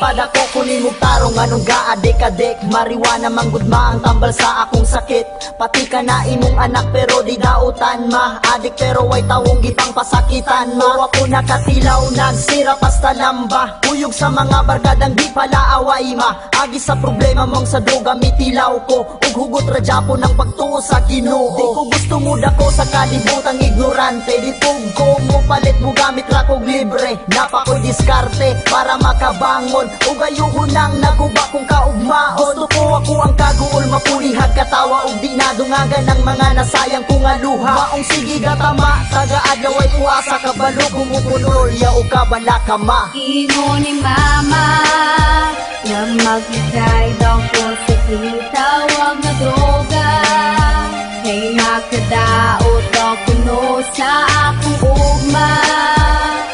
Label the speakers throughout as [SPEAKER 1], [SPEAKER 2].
[SPEAKER 1] lipad ako kunin mo tarong. Anong gaadik-adik, mariwana manggudma ang tambal sa akong sakit. Pati ka na imong anak pero di dautan ma. Adik pero way tawong gitang pasakitan ma. Ako nakatilaw nagsira pasta lamba. Kuyog sa mga barkadang di pala away ma. Agi sa problema mong sa droga mitilaw ko. Ug hugot radyapo ng pagtuo sa Ginoo. Di ko gusto mo dako sa kalibutang ignorante. Di ko mo palit mo gamit ra kog libre. Napakoy diskarte para makabangon. Ug ayuhon nang naguba kong kaugmaon. Gusto ko ako ang kaguol mapulihag katawa. Ug di nadungagan ang mga nasayang kong aluha. Maong sige gatama taga-adlaw ay puasa kabalo kumukunol ya o kabala kama.
[SPEAKER 2] Imo ni mama na magligay daw ko sa tawag na droga. Kay nakadaot daw kuno sa akong ugma.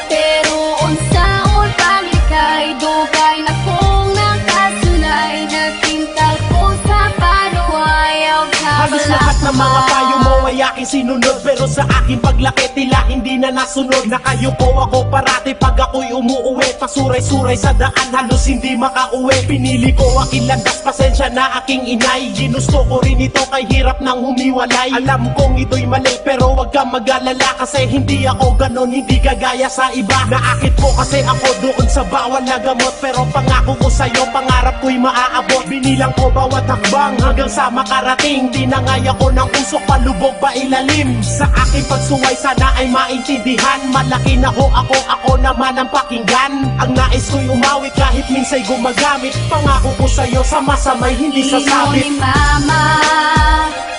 [SPEAKER 2] Pero unsaon paglikay dugay na kong nakasulay. Nagtintal ko sa panuwayaw sa
[SPEAKER 3] halos lahat ng mga payo mo ay aking sinunod. Pero sa aking paglaki tila hindi na nasunod. Nakayupo ako parati pag ako'y umuuwi. Pasuray-suray sa daan halos hindi makauwi. Pinili ko aking landas, pasensya na aking inay. Ginusto ko rin ito kay hirap nang humiwalay. Alam kong ito'y mali pero wag kang mag-alala. Kasi hindi ako ganon, hindi kagaya sa iba. Naakit ko kasi ako doon sa bawal na gamot. Pero pangako ko sa'yo, pangarap ko'y maaabot. Binilang ko bawat hakbang hanggang sa makarating. Tinangay ako ng usok, palubog pa ilalim. Sa aking pagsuway sana ay maintindihan. Malaki na ho ako naman ang pakinggan. Ang nais ko'y umawit kahit minsa'y gumagamit. Pangako ko sa'yo sa masamay hindi sasabit.
[SPEAKER 2] Imo ni mama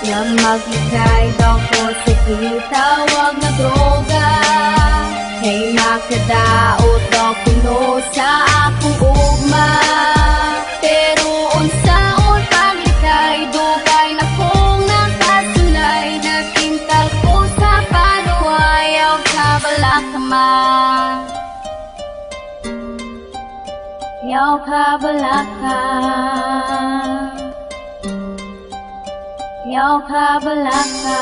[SPEAKER 2] na magligay daw ko sa tawag na droga. Kay nakadaot daw kuno sa akong ugma. Pero unsaon paglikay dugay na kong nakasulay. Nagtintal ko sa panuwayaw sa balakama. Yaw ka balaka. Yaw ka balaka.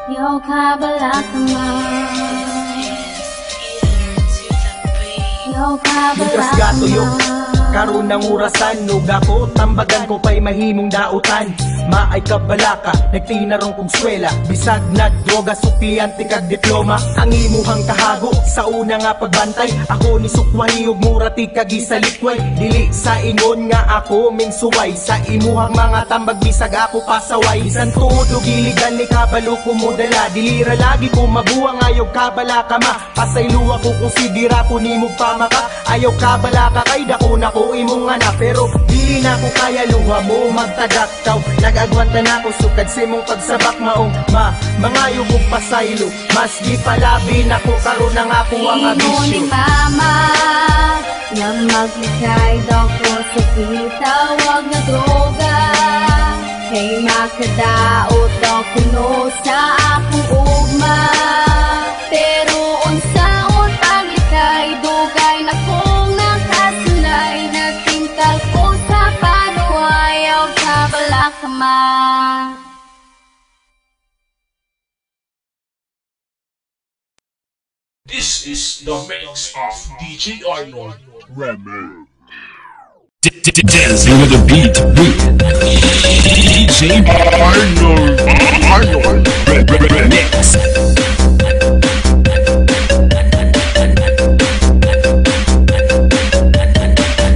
[SPEAKER 2] Yaw ka balakama. Yaw ka
[SPEAKER 3] Lukas gatuyo
[SPEAKER 2] balakama.
[SPEAKER 3] karon ng orasan. Ug ako tambagan ko pa'y mahimong dautan. Maay kabalaka, nagtinarong kong swela. Bisag nagdroga, sukliyante kag diploma. Ang imuhang kahago sa una nga pagbantay. Ako ni sukwahi ug murati kag isalikway. Dili sa ingon nga ako minsuway. Sa imuhang mga tambag bisag ako pasaway. Bisan tuod ug iligan ni kabalo ko modala. Dilira lagi ko mabuang ayaw kabalaka ma. Pasaylo ako kung sigira ko nimog pamaka. Ayaw kabalaka kay dako na ko imong anak. Pero dili na ko kaya luha mo magtadaktaw. Nagagwanta na ko sukad sa imong pagsabak maong mangayo kong pasaylo. Mas di palabi na ko karon ang ako ang
[SPEAKER 2] Imo ni
[SPEAKER 3] abisyo.
[SPEAKER 2] mama na magligay daw ko sa tawag na droga. Kay nakadaot daw kuno sa akong ugma. Pero unsaon paglikay dugay na kong nakasulay. Nagtintal ko sa panuwayaw sa balakama.
[SPEAKER 4] This is the mix of DJ Arnold Remix.
[SPEAKER 5] Dancing with the beat with DJ Arnold Remix.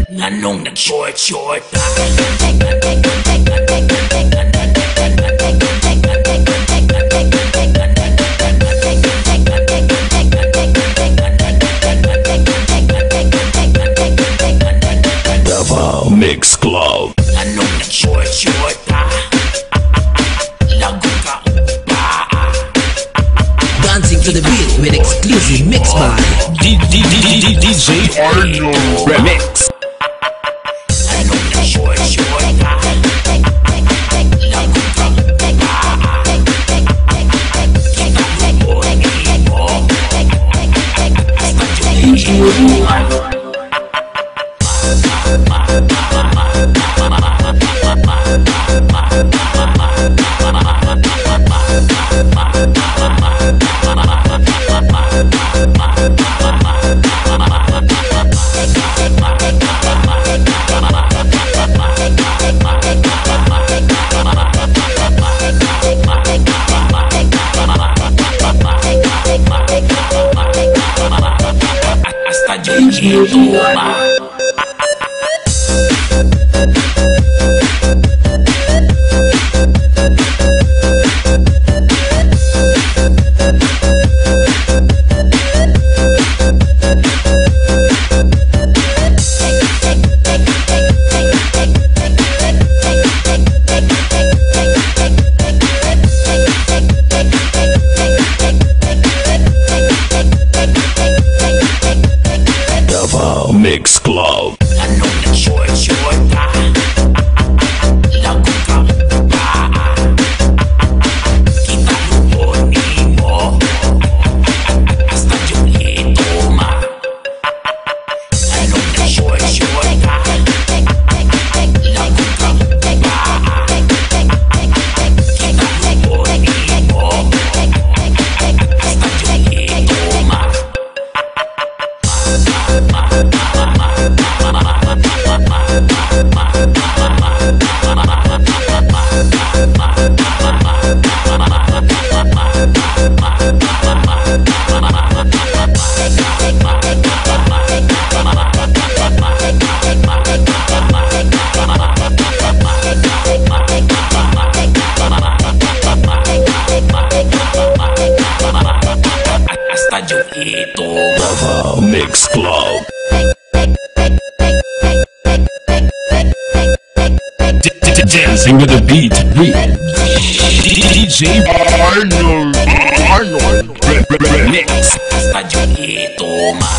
[SPEAKER 5] Nanong nag-short Davao Mix Club. Nanong nag-short lagu ka pa. Dancing to the beat with exclusive mix by DJ Arnold Remix. Nanong nag-short lagu ka pa. Kita mo mo Mix Club.
[SPEAKER 6] Anong short ka? Lago ka ba? Kita luhonin mo hasta Julito ma. Anong short ka? Lago ka ba? Kita luhonin mo hasta Julito ma. Hasta Julito ma.
[SPEAKER 5] Mix Club. Dancing with the beat with DJ Arnold. Remix.
[SPEAKER 6] Hasta Julito ma.